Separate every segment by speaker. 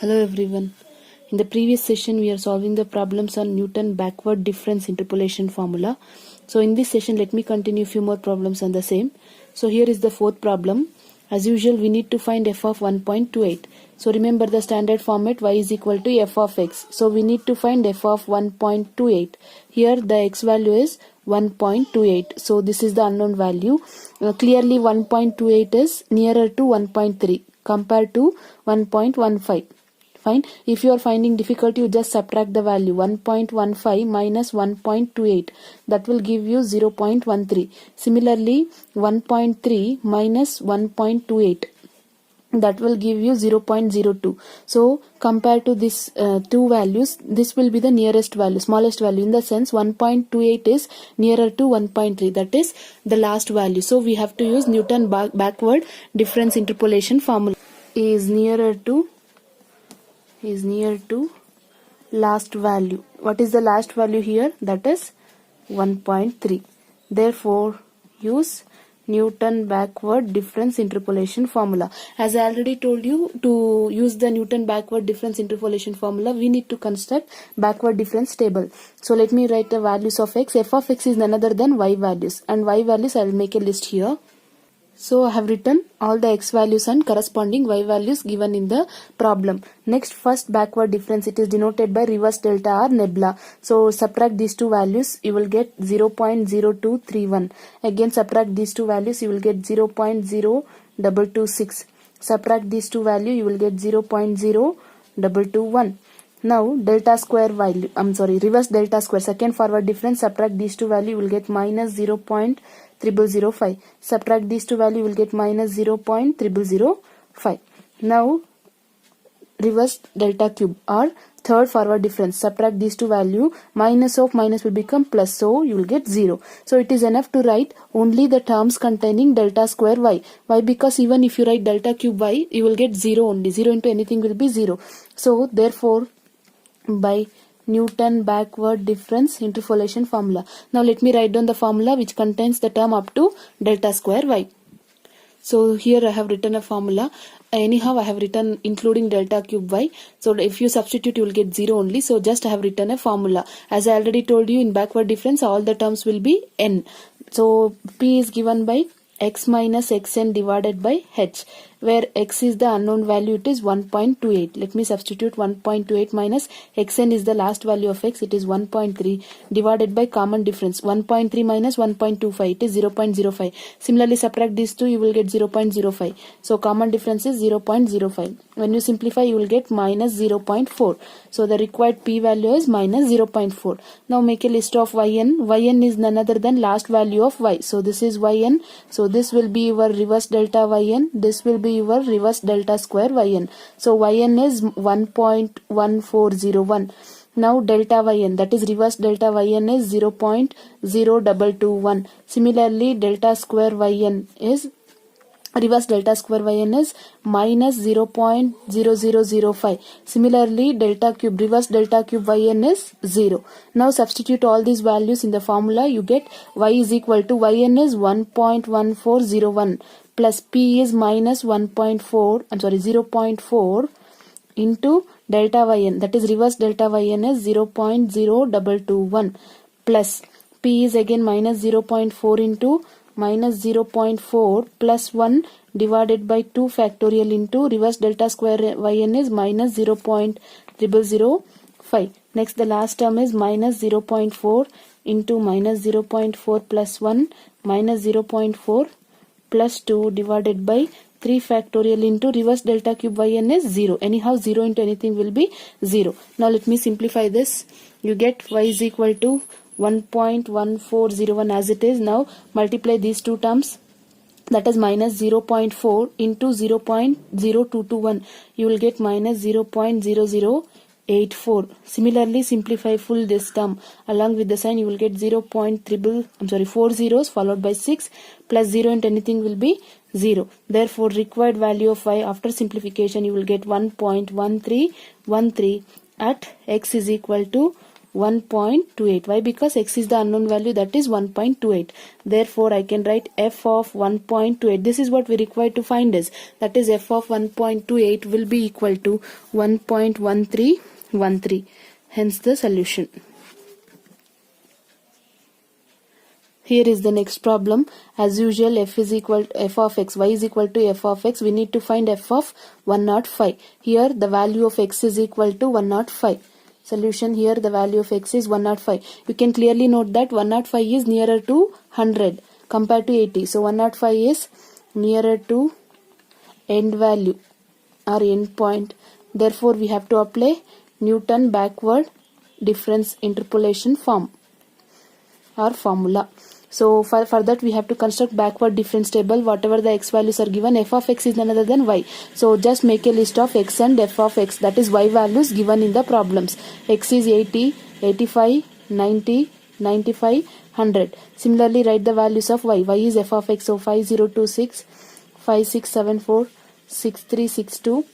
Speaker 1: Hello everyone. In the previous session we are solving the problems on Newton backward difference interpolation formula. So in this session let me continue a few more problems on the same. So here is the fourth problem. As usual we need to find f of 1.28. So remember the standard format, y is equal to f of x. So we need to find f of 1.28. Here the x value is 1.28. So this is the unknown value. Clearly 1.28 is nearer to 1.3 compared to 1.15. Fine. If you are finding difficulty, you just subtract the value 1.15 minus 1.28. That will give you 0.13. Similarly, 1.3 minus 1.28. That will give you 0.02. So compared to this two values, this will be the nearest value, smallest value. In the sense 1.28 is nearer to 1.3. That is the last value. So we have to use Newton backward difference interpolation formula. Is near to last value. What is the last value here? That is 1.3. Therefore use Newton backward difference interpolation formula. As I already told you, to use the Newton backward difference interpolation formula we need to construct backward difference table. So let me write the values of x. F of x is none other than y values, and y values I will make a list here. So I have written all the x values and corresponding y values given in the problem. Next, first backward difference, it is denoted by reverse delta or nebula. So subtract these two values, you will get 0.0231. Again subtract these two values, you will get 0.0226. Subtract these two values, you will get 0.0221. Now delta square value, reverse delta square, second forward difference, subtract these two values, you will get minus 0.0005. Subtract these two values, you will get minus 0.0005. Now reverse delta cube or third forward difference, subtract these two values, minus of minus will become plus, so you will get 0. So it is enough to write only the terms containing delta square y. Why? Because even if you write delta cube y, you will get 0 only. 0 into anything will be 0. So therefore by Newton backward difference interpolation formula. Now let me write down the formula which contains the term up to delta square y. So here I have written a formula. Anyhow I have written including delta cube y. So if you substitute you will get 0 only. So just I have written a formula. As I already told you, in backward difference all the terms will be n. So p is given by x minus xn divided by h, where x is the unknown value, it is 1.28. Let me substitute 1.28 minus xn is the last value of x, it is 1.3, divided by common difference 1.3 minus 1.25, it is 0.05. Similarly subtract these two, you will get 0.05. So common difference is 0.05. When you simplify you will get minus 0.4. So the required p value is minus 0.4. Now make a list of yn. Yn is none other than last value of y. So this is yn. So this will be your reverse delta yn. This will be your reverse delta square yn. So yn is 1.1401. Now delta yn, that is reverse delta yn, is 0.0221. Similarly delta square yn is reverse delta square yn is minus 0.0005. Similarly delta cube, reverse delta cube yn is 0. Now substitute all these values in the formula, you get y is equal to yn is 1.1401 plus p is minus 0.4 into delta yn, that is reverse delta yn is 0.0221 plus p is again minus 0.4 into minus 0.4 plus 1 divided by 2 factorial into reverse delta square yn is minus 0.0005. Next the last term is minus 0.4 into minus 0.4 plus 1 minus 0.4 plus 2 divided by 3 factorial into reverse delta cube yn is 0. Anyhow 0 into anything will be 0. Now let me simplify this. You get y is equal to 1.1401 as it is. Now multiply these two terms, that is minus 0.4 into 0.0221, you will get minus 0.0084. Similarly simplify full this term, along with the sign you will get 4 zeros followed by 6 plus 0 into anything will be 0. Therefore required value of y after simplification you will get 1.1313 at x is equal to 1.28. Why? Because x is the unknown value, that is 1.28. Therefore I can write f of 1.28. This is what we require to find is, that is f of 1.28 will be equal to 1.1313. Hence the solution. Here is the next problem. As usual, f is equal to f of x, y is equal to f of x. We need to find f of 105. Here the value of x is equal to 105. Solution, here the value of x is 105. You can clearly note that 105 is nearer to 100 compared to 80. So 105 is nearer to end value or end point. Therefore we have to apply Newton backward difference interpolation form or formula. So for that we have to construct backward difference table. Whatever the x values are given, f of x is none other than y. So just make a list of x and f of x, that is y values given in the problems. X is 80, 85, 90, 95, 100. Similarly write the values of y. Y is f of x, so 5026, 5674, 6362,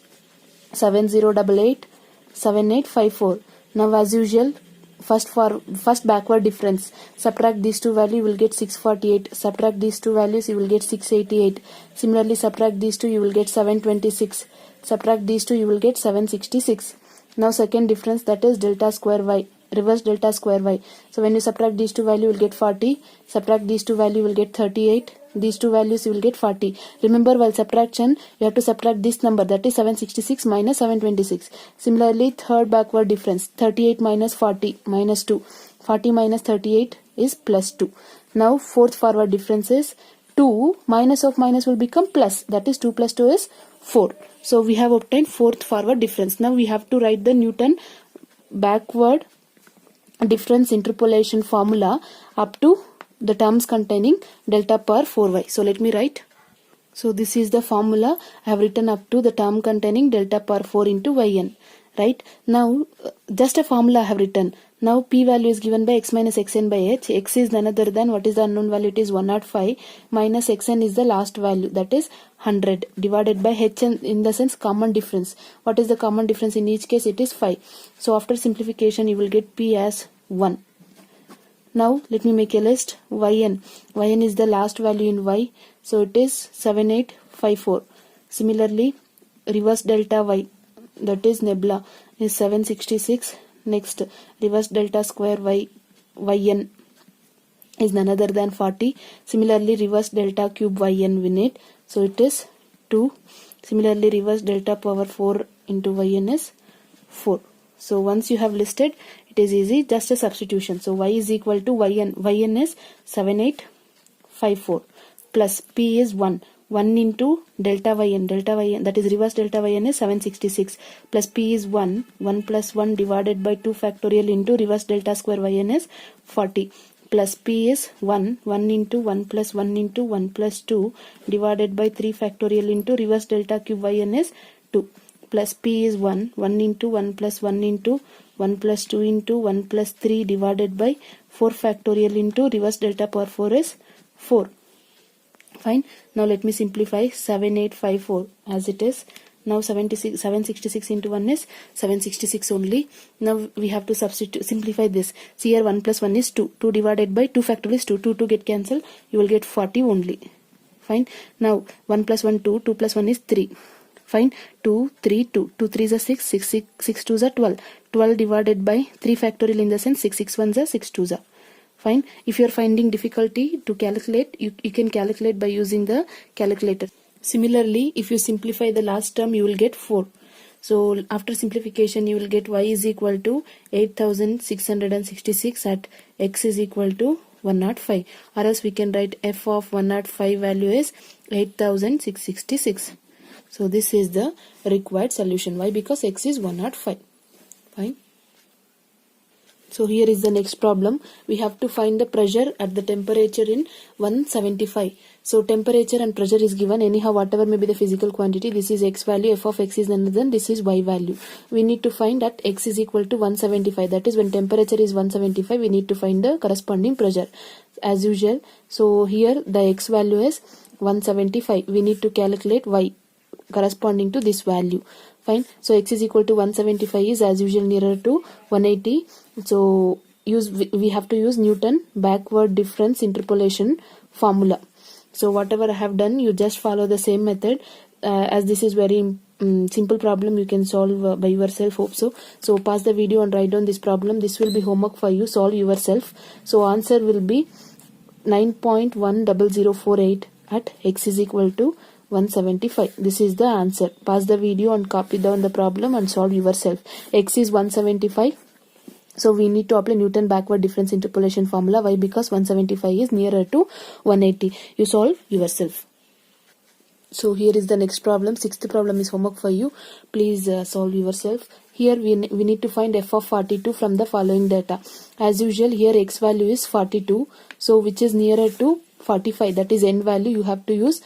Speaker 1: 7088, 7854. Now as usual, first backward difference, subtract these two values, you will get 648. Subtract these two values, you will get 688. Similarly subtract these two, you will get 726. Subtract these two, you will get 766. Now second difference, that is delta square y, reverse delta square y. So when you subtract these two values, you will get 40. Subtract these two values, you will get 38. These two values you will get 40. Remember, while subtraction you have to subtract this number, that is 766 minus 726. Similarly third backward difference, 38 minus 40 minus 2. 40 minus 38 is plus 2. Now fourth forward difference is 2 minus of minus will become plus, that is 2 plus 2 is 4. So we have obtained fourth forward difference. Now we have to write the Newton backward difference interpolation formula up to the terms containing delta per 4y. So let me write. So this is the formula I have written up to the term containing delta per 4 into yn. Right? Now just a formula I have written. Now p value is given by x minus xn by h. X is none other than, what is the unknown value? It is 105 minus xn is the last value, that is 100, divided by h in the sense common difference. What is the common difference in each case? It is 5. So after simplification you will get p as 1. Now let me make a list. Yn is the last value in y, so it is 7854. Similarly reverse delta y, that is nebula, is 766. Next reverse delta square y, yn is none other than 40. Similarly reverse delta cube yn we need, so it is 2. Similarly reverse delta power 4 into yn is 4. So once you have listed, it is easy, just a substitution. So y is equal to yn is 7854 plus p is 1 into delta yn, that is reverse delta yn is 766 plus p is 1 plus 1 divided by 2 factorial into reverse delta square yn is 40 plus p is 1 into 1 plus 1 into 1 plus 2 divided by 3 factorial into reverse delta cube yn is 2 plus p is 1 into 1 plus 1 into 1 plus 2 into 1 plus 3 divided by 4 factorial into reverse delta power 4 is 4. Fine. Now let me simplify 7854 as it is. Now 766 into 1 is 766 only. Now we have to simplify this. See here 1 plus 1 is 2. 2 divided by 2 factorial is 2. 2 get cancelled. You will get 40 only. Fine. Now 1 plus 1 2. 2 plus 1 is 3. Fine. 2, 3, 2. 2 3 is a 6. 6 2 is a 12. 12 divided by 3 factorial in the sense 6 6 1 is a 6 2 is a. Fine. If you are finding difficulty to calculate, you can calculate by using the calculator. Similarly, if you simplify the last term, you will get 4. So after simplification, you will get y is equal to 8666 at x is equal to 105. Or else we can write f of 105 value is 8666. So this is the required solution. Why? Because x is 105. Fine. So here is the next problem. We have to find the pressure at the temperature in 175. So temperature and pressure is given. Anyhow, whatever may be the physical quantity, this is x value, f of x is none other than this is y value. We need to find that x is equal to 175. That is when temperature is 175, we need to find the corresponding pressure as usual. So here the x value is 175. We need to calculate y corresponding to this value. Fine. So x is equal to 175 is as usual nearer to 180. So we have to use Newton backward difference interpolation formula. So whatever I have done, you just follow the same method. As this is very simple problem, you can solve by yourself. Hope so. So pause the video and write down this problem. This will be homework for you. Solve yourself. So answer will be 9.10048 at x is equal to 175. This is the answer. Pause the video and copy down the problem and solve yourself. X is 175. So we need to apply Newton backward difference interpolation formula. Why? Because 175 is nearer to 180. You solve yourself. So here is the next problem. Sixth problem is homework for you. Please solve yourself. Here we need to find f of 42 from the following data. As usual, here x value is 42. So which is nearer to 45. That is n value. You have to use,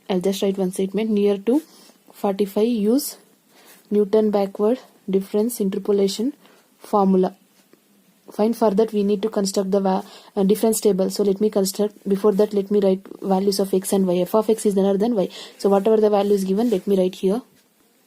Speaker 1: I'll just write one statement. Near to 45, use Newton backward difference interpolation formula. Fine. For that we need to construct the difference table. So let me construct. Before that, let me write values of x and y. F of x is none other than y. So whatever the value is given, let me write here.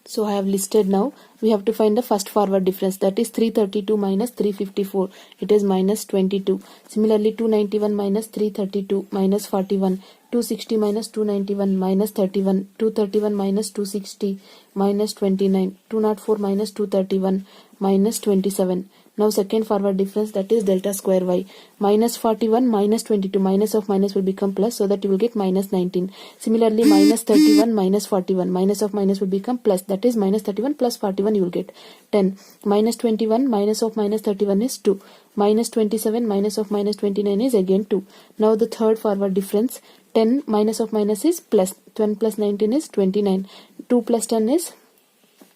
Speaker 1: So I have listed now. We have to find the first forward difference. That is 332 minus 354. It is minus 22. Similarly, 291 minus 332 minus 41. 260 minus 291 minus 31. 231 minus 260 minus 29. 204 minus 231 minus 27. Now second forward difference, that is delta square y. Minus 41 minus 22. Minus of minus will become plus, so that you will get minus 19. Similarly, minus 31 minus 41. Minus of minus will become plus, that is minus 31 plus 41 you will get 10. Minus 21 minus of minus 31 is 2. Minus 27 minus of minus 29 is again 2. Now the third forward difference, 10 minus of minus is plus. 10 plus 19 is 29. 2 plus 10 is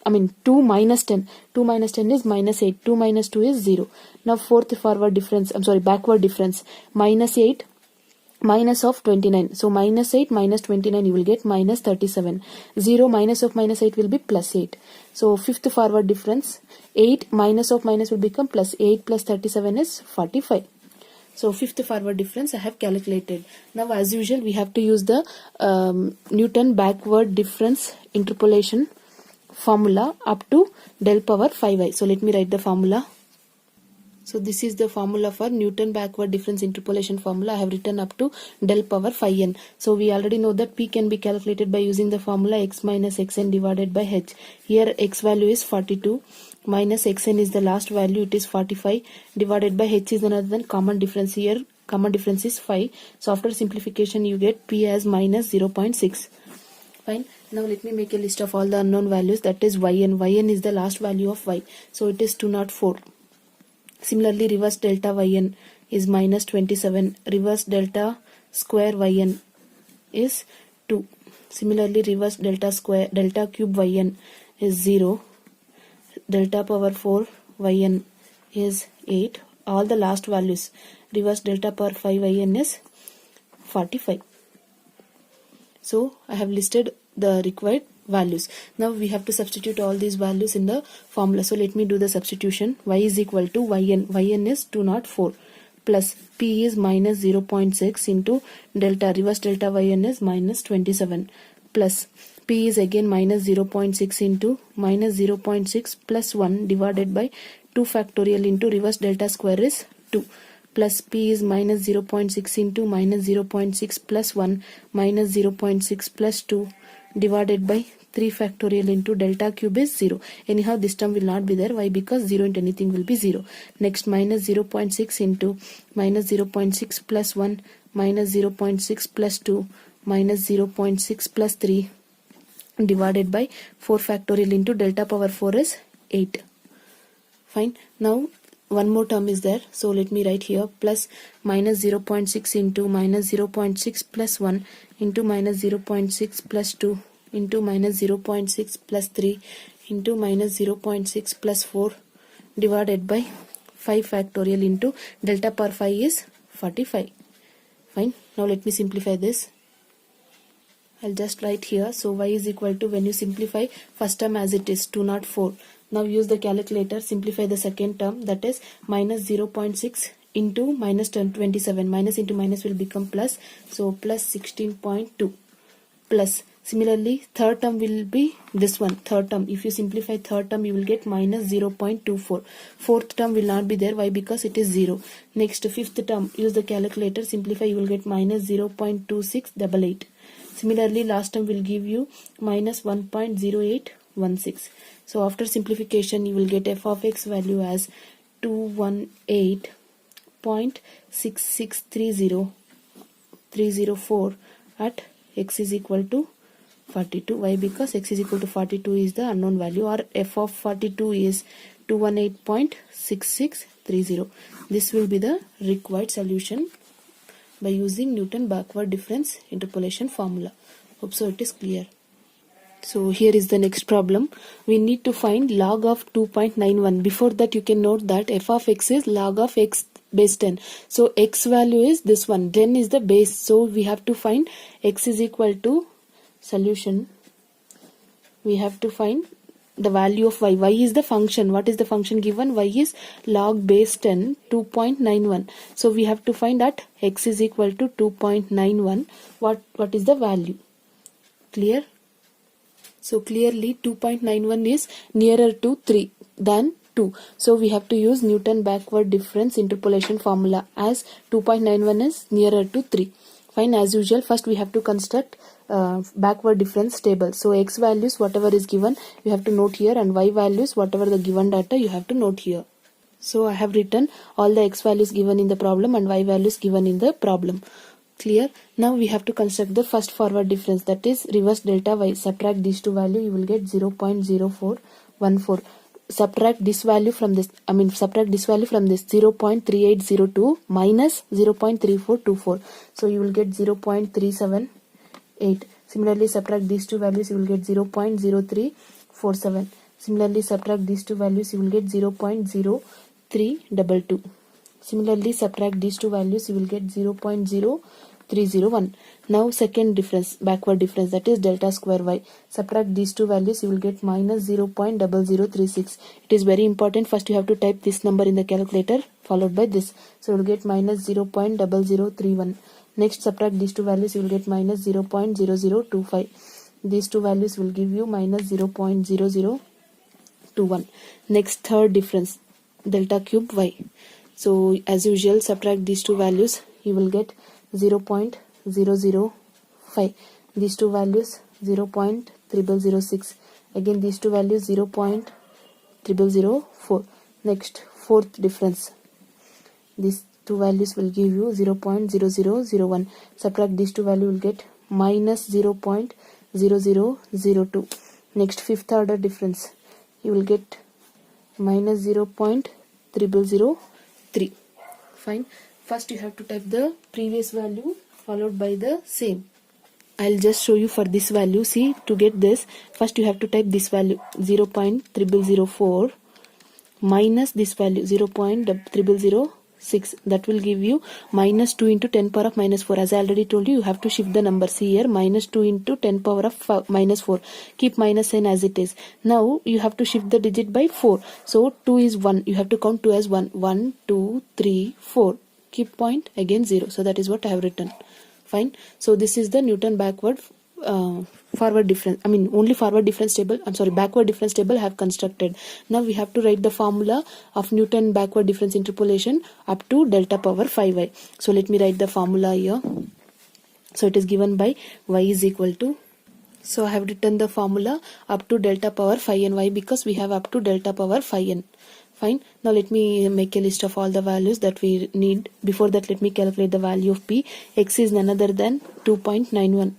Speaker 1: 2 minus 10. 2 minus 10 is minus 8. 2 minus 2 is 0. Now fourth forward difference, backward difference. Minus 8 minus of 29. So minus 8 minus 29 you will get minus 37. 0 minus of minus 8 will be plus 8. So fifth forward difference, 8 minus of minus will become plus. 8 plus 37 is 45. So fifth forward difference I have calculated. Now as usual we have to use the Newton backward difference interpolation formula up to del power 5i. So let me write the formula. So this is the formula for Newton backward difference interpolation formula. I have written up to del power 5n. So we already know that p can be calculated by using the formula x minus xn divided by h. Here x value is 42 minus xn is the last value, it is 45, divided by h is another than common difference. Here common difference is 5. So after simplification you get p as minus 0.6. Fine. Now let me make a list of all the unknown values, that is yn. Yn is the last value of y. So it is 204. Similarly, reverse delta yn is minus 27. Reverse delta square yn is 2. Similarly, reverse delta cube yn is 0. Delta power 4 yn is 8. All the last values. Reverse delta power 5 yn is 45. So I have listed the required values. Now we have to substitute all these values in the formula. So let me do the substitution. Y is equal to yn. Yn is 204 plus p is minus 0.6 into delta. Reverse delta yn is minus 27 plus p is again minus 0.6 into minus 0.6 plus 1 divided by 2 factorial into reverse delta square is 2. Plus p is minus 0.6 into minus 0.6 plus 1 minus 0.6 plus 2 divided by 3 factorial into delta cube is 0. Anyhow this term will not be there. Why? Because 0 into anything will be 0. Next minus 0.6 into minus 0.6 plus 1 minus 0.6 plus 2 minus 0.6 plus 3 divided by 4 factorial into delta power 4 is 8. Fine. Now one more term is there, so let me write here plus minus 0.6 into minus 0.6 plus 1 into minus 0.6 plus 2 into minus 0.6 plus 3 into minus 0.6 plus 4 divided by 5 factorial into delta power 5 is 45. Fine. Now let me simplify this. I'll just write here. So y is equal to, when you simplify first term as it is, 204. Now use the calculator, simplify the second term, that is minus 0.6 into minus 27. Minus into minus will become plus. So plus 16.2 plus Similarly, third term will be this one, third term. If you simplify third term, you will get minus 0.24. Fourth term will not be there. Why? Because it is 0. Next, fifth term, use the calculator, simplify, you will get minus 0.2688. Similarly, last term will give you minus 1.0816. So after simplification, you will get f of x value as 218.6630304 at x is equal to 42. Why? Because x is equal to 42 is the unknown value, or f of 42 is 218.6630. This will be the required solution by using Newton backward difference interpolation formula. Hope so it is clear. So here is the next problem. We need to find log of 2.91. Before that, you can note that f of x is log of x base 10. So x value is this one, 10 is the base. So we have to find x is equal to solution. We have to find the value of y. Y is the function. What is the function given? Y is log base 10, 2.91. So we have to find that x is equal to 2.91. What is the value? Clear? So clearly 2.91 is nearer to 3 than 2. So we have to use Newton backward difference interpolation formula, as 2.91 is nearer to 3. Fine, as usual, first we have to construct backward difference table. So x values, whatever is given, you have to note here, and y values, whatever the given data, you have to note here. So I have written all the x values given in the problem and y values given in the problem. Clear? Now we have to construct the first forward difference, that is reverse delta y. Subtract these two values, you will get 0.0414. Subtract this value from this, subtract this value from this, 0.3802 minus 0.3424. So you will get 0.378. Similarly, subtract these two values, you will get 0.0347. Similarly, subtract these two values, you will get 0.0322. Similarly, subtract these two values, you will get 0.0301. Now second difference, backward difference, that is delta square y. Subtract these two values, you will get minus 0.0036. It is very important. First you have to type this number in the calculator followed by this. So you will get minus 0.0031. Next, subtract these two values, you will get minus 0.0025. These two values will give you minus 0.0021. Next, third difference, delta cube y. So as usual, subtract these two values, you will get 0.005. These two values 0.0006. Again these two values 0.0004. Next, fourth difference, these two values will give you 0.0001. Subtract these two values, will get minus 0.0002. Next, fifth order difference, you will get minus 0.0003. Fine. First you have to type the previous value followed by the same. I'll just show you for this value. See, to get this, first you have to type this value 0.0004 minus this value 0.0006. That will give you minus 2 into 10 power of minus 4. As I already told you, you have to shift the number. See here, minus 2 into 10 power of minus 4. Keep minus sign as it is. Now you have to shift the digit by 4. So 2 is 1. You have to count 2 as 1. 1, 2, 3, 4. Keep point, again 0. So that is what I have written. Fine. So this is the Newton backward forward difference, only forward difference table, backward difference table I have constructed. Now we have to write the formula of Newton backward difference interpolation up to delta power 5y. So let me write the formula here. So it is given by y is equal to, so I have written the formula up to delta power 5n. y because we have up to delta power 5n. Fine. Now let me make a list of all the values that we need. Before that, let me calculate the value of p. X is none other than 2.91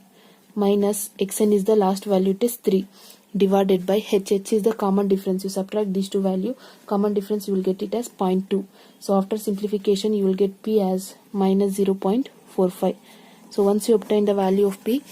Speaker 1: minus xn is the last value, it is 3, divided by h. H is the common difference. You subtract these two values, common difference, you will get it as 0.2. So after simplification, you will get p as minus 0.45. So once you obtain the value of p,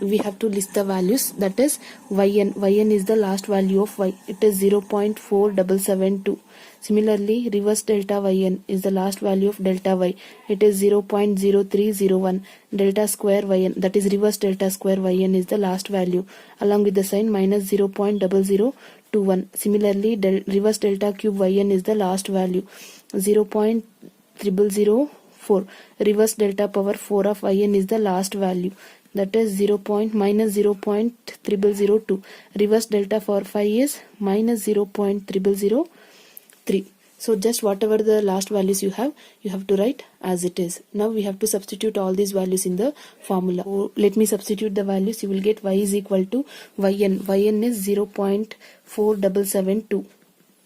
Speaker 1: we have to list the values, that is yn. Yn is the last value of y, it is 0.4772. Similarly, reverse delta yn is the last value of delta y, it is 0.0301. Delta square yn, that is reverse delta square yn, is the last value, along with the sign minus 0.0021. Similarly, reverse delta cube yn is the last value, 0.0004. Reverse delta power 4 of yn is the last value, that is 0. Minus 0.0002. Reverse delta for 5 is minus 0.0003. So just whatever the last values you have to write as it is. Now we have to substitute all these values in the formula. So let me substitute the values. You will get y is equal to yn. Yn is 0.4772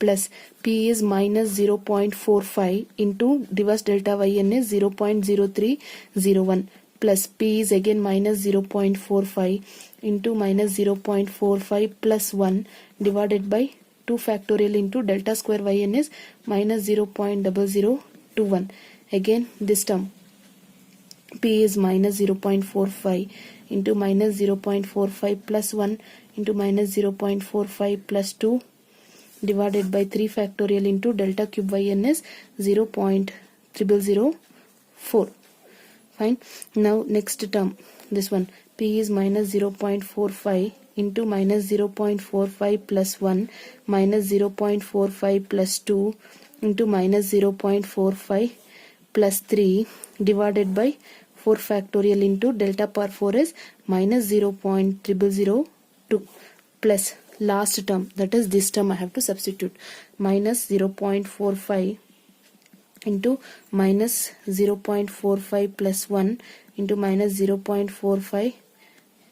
Speaker 1: plus p is minus 0.45 into reverse delta yn is 0.0301 plus p is again minus 0.45 into minus 0.45 plus 1 divided by 2 factorial into delta square yn is minus 0.0021. Again this term p is minus 0.45 into minus 0.45 plus 1 into minus 0.45 plus 2 divided by 3 factorial into delta cube yn is 0.0004. Fine. Now next term, this one, p is minus 0.45 into minus 0.45 plus 1 minus 0.45 plus 2 into minus 0.45 plus 3 divided by 4 factorial into delta power 4 is minus 0.0002 plus last term, that is this term I have to substitute, minus 0.45 into minus 0.45 plus 1 into minus 0.45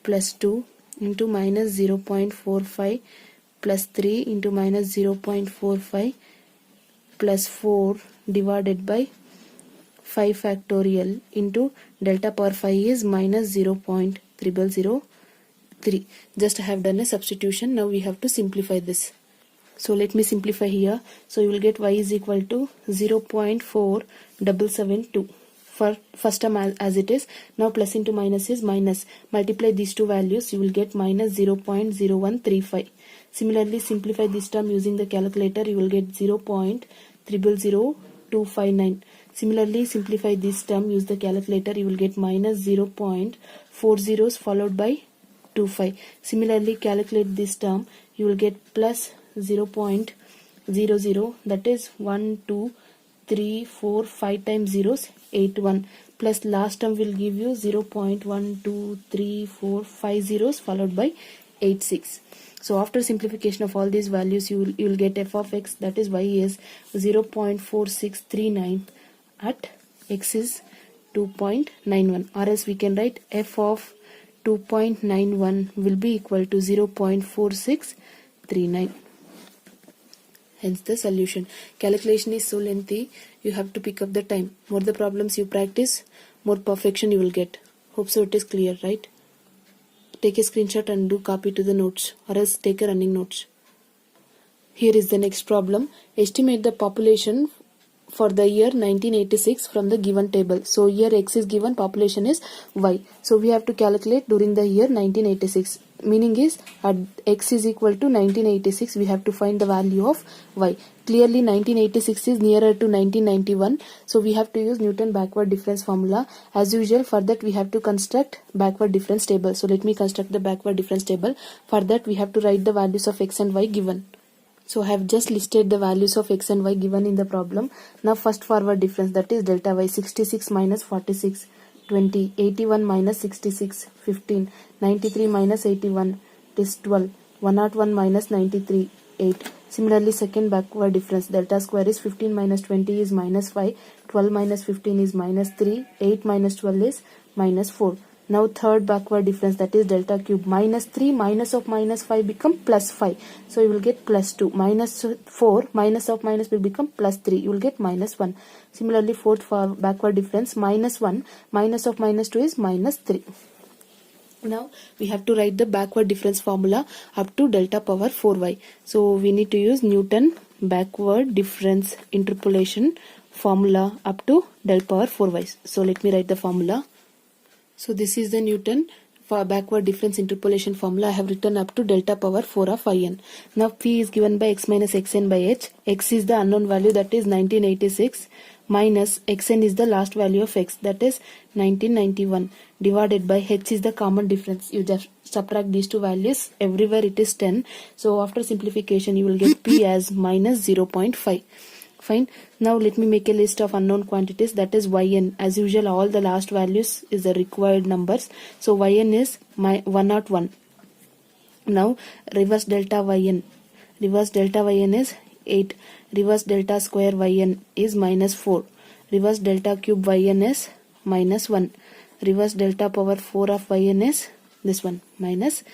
Speaker 1: plus 2 into minus 0.45 plus 3 into minus 0.45 plus 4 divided by 5 factorial into delta power 5 is minus 0.0003. Just I have done a substitution. Now we have to simplify this. So let me simplify here. So you will get y is equal to 0.4772 for first term as it is. Now plus into minus is minus. Multiply these two values, you will get minus 0.0135. Similarly, simplify this term using the calculator, you will get 0.000259. Similarly, simplify this term, use the calculator, you will get minus 0.40 followed by 25. Similarly, calculate this term, you will get plus 0.00, that is 1 2 3 4 5 times zeros 81, plus last term will give you 0.1234 zeros followed by 86. So after simplification of all these values, you will get f of x, that is y is 0.4639 at x is 2.91, or else we can write f of 2.91 will be equal to 0.4639. Hence the solution. Calculation is so lengthy, you have to pick up the time. More the problems you practice, more perfection you will get. Hope so it is clear, right? Take a screenshot and do copy to the notes, or else take a running notes. Here is the next problem. Estimate the population for the year 1986 from the given table. So here x is given, population is y. So we have to calculate during the year 1986. Meaning is at x is equal to 1986, we have to find the value of y. Clearly 1986 is nearer to 1991, so we have to use Newton backward difference formula. As usual, for that we have to construct backward difference table. So let me construct the backward difference table. For that we have to write the values of x and y given. So I have just listed the values of x and y given in the problem. Now first forward difference, that is delta y, 66 minus 46, 20, 81 minus 66, 15, 93 minus 81, it is 12, 101 minus 93, 8. Similarly, second backward difference, delta square is 15 minus 20 is minus 5, 12 minus 15 is minus 3, 8 minus 12 is minus 4. Now third backward difference, that is delta cube, minus 3 minus of minus 5 become plus 5. So you will get plus 2. Minus 4 minus of minus will become plus 3. You will get minus 1. Similarly, fourth for backward difference, minus 1 minus of minus 2 is minus 3. Now we have to write the backward difference formula up to delta power 4y. So we need to use Newton backward difference interpolation formula up to del power 4y. So let me write the formula. So this is the Newton for backward difference interpolation formula. I have written up to delta power 4 of in. Now p is given by x minus xn by h. X is the unknown value, that is 1986, minus xn is the last value of x, that is 1991, divided by h is the common difference. You just subtract these two values. Everywhere it is 10. So after simplification you will get p as minus 0.5. Fine. Now let me make a list of unknown quantities, that is yn. As usual, all the last values is the required numbers. So yn is 101. Now reverse delta yn. Reverse delta yn is 8. Reverse delta square yn is -4. Reverse delta cube yn is -1. Reverse delta power 4 of yn is this one, -3.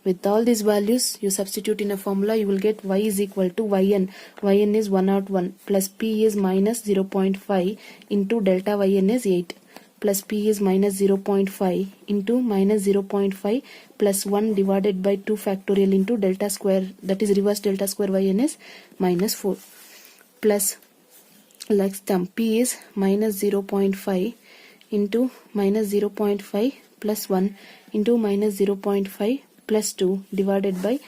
Speaker 1: With all these values you substitute in a formula, you will get y is equal to yn. Yn is 101 plus p is -0.5 into delta yn is 8 plus p is -0.5 into -0.5 plus 1 divided by 2 factorial into delta square, that is reverse delta square yn is -4 plus like term p is -0.5 into -0.5 plus 1 into -0.5 plus 2 divided by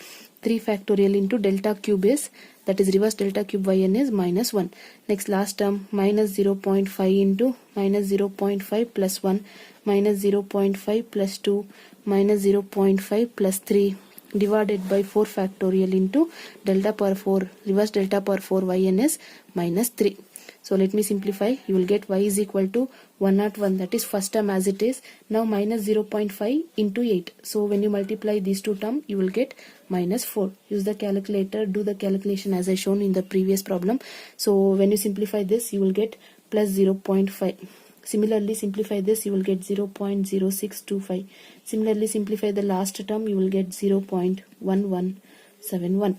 Speaker 1: 3 factorial into delta cube is, that is reverse delta cube yn is -1. Next last term -0.5 into -0.5 plus 1 -0.5 plus 2 -0.5 plus 3 divided by 4 factorial into delta power 4, reverse delta power 4 yn is -3. So let me simplify. You will get y is equal to 101, that is first term as it is. Now -0.5 into 8. So when you multiply these two terms, you will get -4. Use the calculator, do the calculation as I shown in the previous problem. So when you simplify this, you will get plus 0.5. Similarly, simplify this, you will get 0.0625. Similarly, simplify the last term, you will get 0.1171.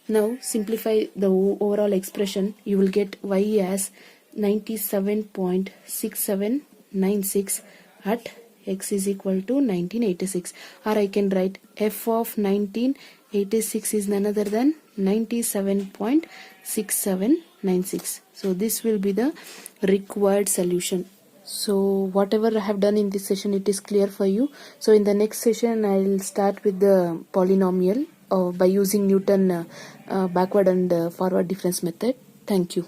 Speaker 1: Now simplify the overall expression, you will get y as 97.6796 at x is equal to 1986, or I can write f of 1986 is none other than 97.6796. So this will be the required solution. So whatever I have done in this session, it is clear for you. So in the next session I will start with the polynomial by using Newton backward and forward difference method. Thank you.